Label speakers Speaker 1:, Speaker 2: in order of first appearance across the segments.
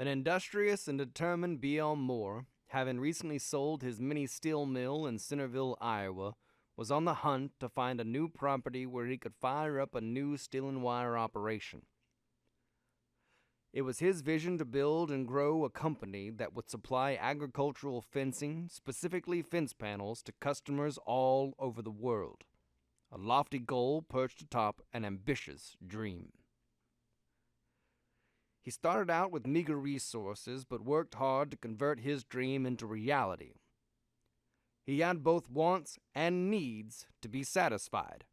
Speaker 1: An industrious and determined B.L. Moore, having recently sold his mini steel mill in Centerville, Iowa, was on the hunt to find a new property where he could fire up a new steel and wire operation. It was his vision to build and grow a company that would supply agricultural fencing, specifically fence panels, to customers all over the world. A lofty goal perched atop an ambitious dream. He started out with meager resources, but worked hard to convert his dream into reality. He had both wants and needs to be satisfied.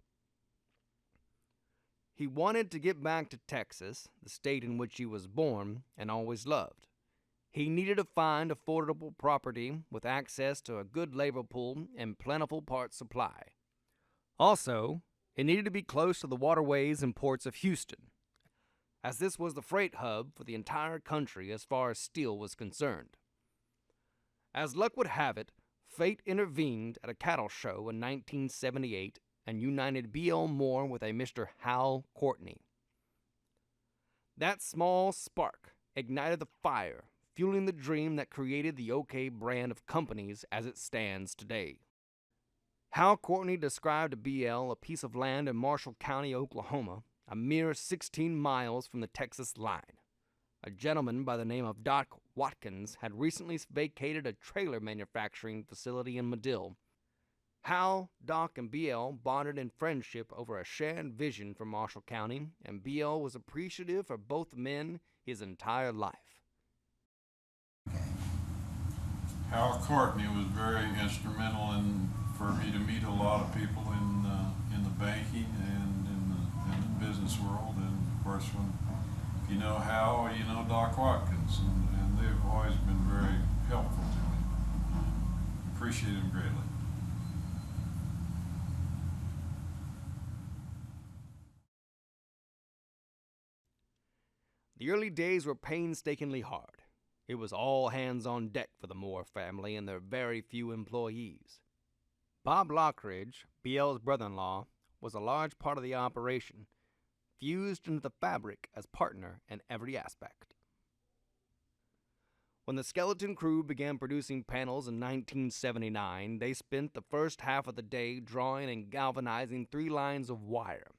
Speaker 1: He wanted to get back to Texas, the state in which he was born and always loved. He needed to find affordable property with access to a good labor pool and plentiful parts supply. Also, it needed to be close to the waterways and ports of Houston, as this was the freight hub for the entire country as far as steel was concerned. As luck would have it, fate intervened at a cattle show in 1978 and united B.L. Moore with a Mr. Hal Courtney. That small spark ignited the fire, fueling the dream that created the Okbrand of companies as it stands today. Hal Courtney described to B.L. a piece of land in Marshall County, Oklahoma, a mere 16 miles from the Texas line. A gentleman by the name of Doc Watkins had recently vacated a trailer manufacturing facility in Medill. Hal, Doc, and B.L. bonded in friendship over a shared vision for Marshall County, and B.L. was appreciative of both men his entire life.
Speaker 2: Hal Courtney was very instrumental for me to meet a lot of people in the banking and in the business world, and of course, if you know Hal, you know Doc Watkins, and they've always been very helpful to me. Appreciate them greatly.
Speaker 1: The early days were painstakingly hard. It was all hands on deck for the Moore family and their very few employees. Bob Lockridge, B.L.'s brother-in-law, was a large part of the operation, fused into the fabric as partner in every aspect. When the skeleton crew began producing panels in 1979, they spent the first half of the day drawing and galvanizing 3 lines of wire.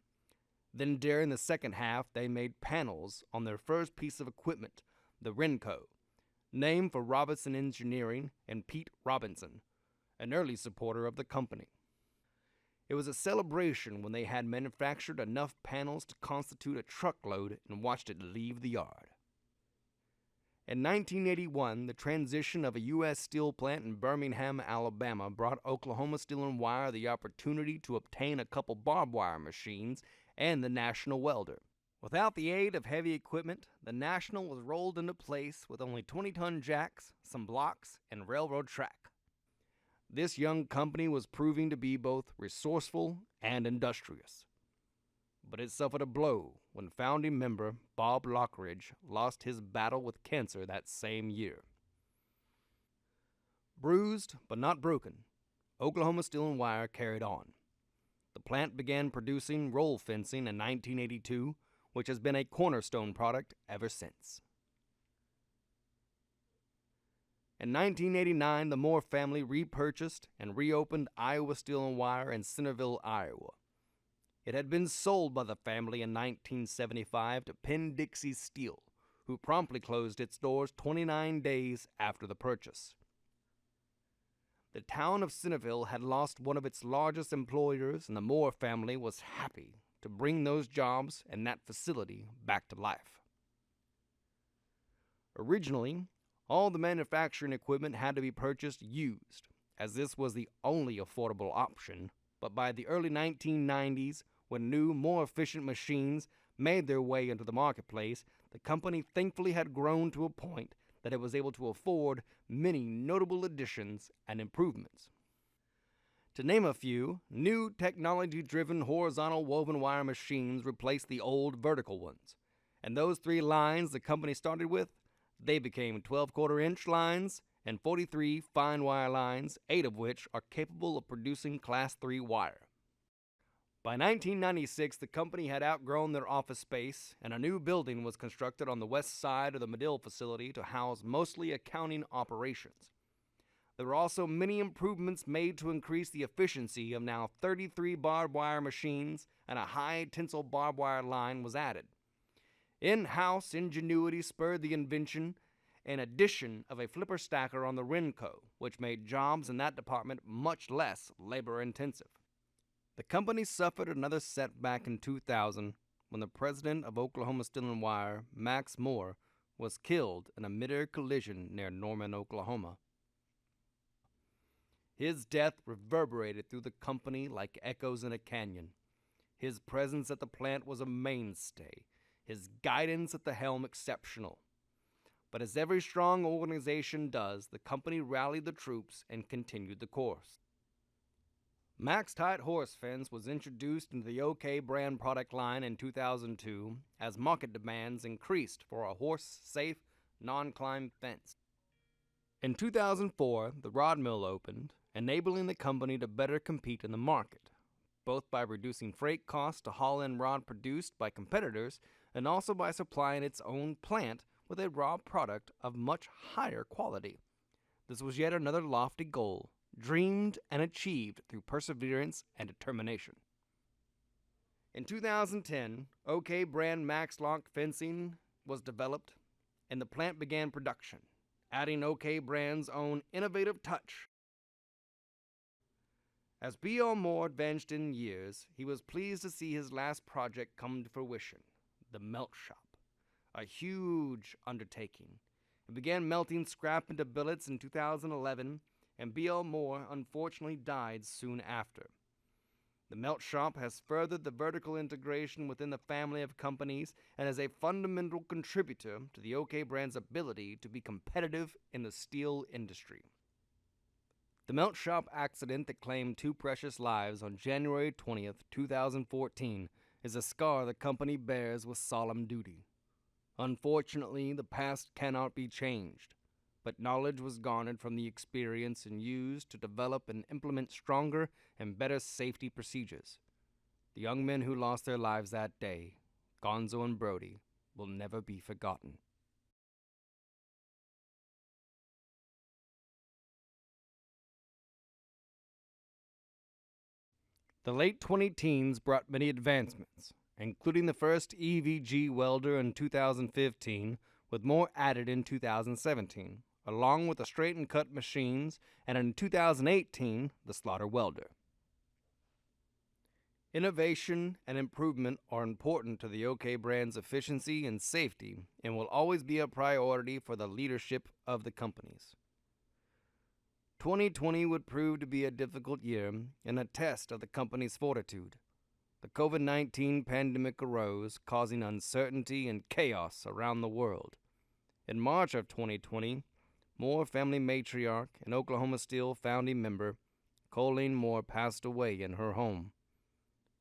Speaker 1: Then during the second half, they made panels on their first piece of equipment, the Renco, named for Robinson Engineering and Pete Robinson, an early supporter of the company. It was a celebration when they had manufactured enough panels to constitute a truckload and watched it leave the yard. In 1981, the transition of a U.S. steel plant in Birmingham, Alabama, brought Oklahoma Steel and Wire the opportunity to obtain a couple barbed wire machines and the National welder. Without the aid of heavy equipment, the National was rolled into place with only 20-ton jacks, some blocks, and railroad track. This young company was proving to be both resourceful and industrious. But it suffered a blow when founding member Bob Lockridge lost his battle with cancer that same year. Bruised but not broken, Oklahoma Steel and Wire carried on. The plant began producing roll fencing in 1982, which has been a cornerstone product ever since. In 1989, the Moore family repurchased and reopened Iowa Steel and Wire in Centerville, Iowa. It had been sold by the family in 1975 to Penn-Dixie Steel, who promptly closed its doors 29 days after the purchase. The town of Centerville had lost one of its largest employers, and the Moore family was happy to bring those jobs and that facility back to life. Originally, all the manufacturing equipment had to be purchased used, as this was the only affordable option, but by the early 1990s, when new, more efficient machines made their way into the marketplace, the company thankfully had grown to a point that it was able to afford many notable additions and improvements. To name a few, new technology-driven horizontal woven wire machines replaced the old vertical ones, and those 3 lines the company started with, they became 12-quarter-inch lines and 43 fine wire lines, 8 of which are capable of producing Class 3 wire. By 1996, the company had outgrown their office space, and a new building was constructed on the west side of the Medill facility to house mostly accounting operations. There were also many improvements made to increase the efficiency of now 33 barbed wire machines, and a high tensile barbed wire line was added. In-house ingenuity spurred the invention and addition of a flipper stacker on the Renco, which made jobs in that department much less labor-intensive. The company suffered another setback in 2000 when the president of Oklahoma Steel and Wire, Max Moore, was killed in a mid-air collision near Norman, Oklahoma. His death reverberated through the company like echoes in a canyon. His presence at the plant was a mainstay, his guidance at the helm exceptional. But as every strong organization does, the company rallied the troops and continued the course. Max-Tight horse fence was introduced into the Okbrand product line in 2002 as market demands increased for a horse-safe, non-climb fence. In 2004, the rod mill opened, enabling the company to better compete in the market, both by reducing freight costs to haul in rod produced by competitors and also by supplying its own plant with a raw product of much higher quality. This was yet another lofty goal, dreamed and achieved through perseverance and determination. In 2010, Okbrand Max-Lock fencing was developed, and the plant began production, adding Okbrand's own innovative touch. As B.L. Moore advanced in years, he was pleased to see his last project come to fruition, the melt shop, a huge undertaking. It began melting scrap into billets in 2011, and B.L. Moore unfortunately died soon after. The melt shop has furthered the vertical integration within the family of companies and is a fundamental contributor to the Okbrand's ability to be competitive in the steel industry. The melt shop accident that claimed 2 precious lives on January 20th, 2014 is a scar the company bears with solemn duty. Unfortunately, the past cannot be changed, but knowledge was garnered from the experience and used to develop and implement stronger and better safety procedures. The young men who lost their lives that day, Gonzo and Brody, will never be forgotten. The late 20-teens brought many advancements, including the first EVG welder in 2015, with more added in 2017, along with the straight and cut machines, and in 2018, the slaughter welder. Innovation and improvement are important to the Okbrand's efficiency and safety and will always be a priority for the leadership of the companies. 2020 would prove to be a difficult year and a test of the company's fortitude. The COVID-19 pandemic arose, causing uncertainty and chaos around the world. In March of 2020, Moore family matriarch and Oklahoma Steel founding member Colleen Moore passed away in her home.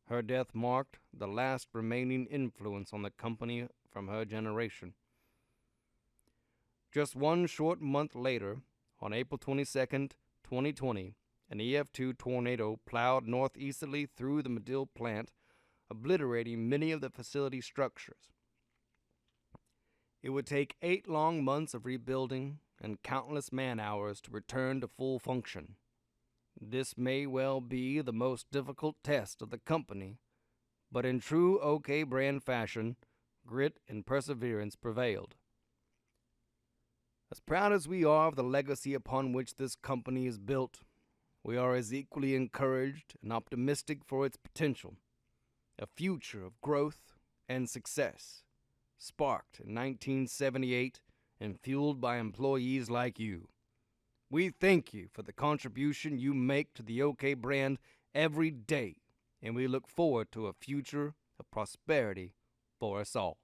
Speaker 1: Her death marked the last remaining influence on the company from her generation. Just one short month later, on April 22, 2020, an EF2 tornado plowed northeasterly through the Medill plant, obliterating many of the facility structures. It would take 8 long months of rebuilding and countless man-hours to return to full function. This may well be the most difficult test of the company, but in true Okbrand fashion, grit and perseverance prevailed. As proud as we are of the legacy upon which this company is built, we are as equally encouraged and optimistic for its potential, a future of growth and success, sparked in 1978 and fueled by employees like you. We thank you for the contribution you make to the Okbrand every day, and we look forward to a future of prosperity for us all.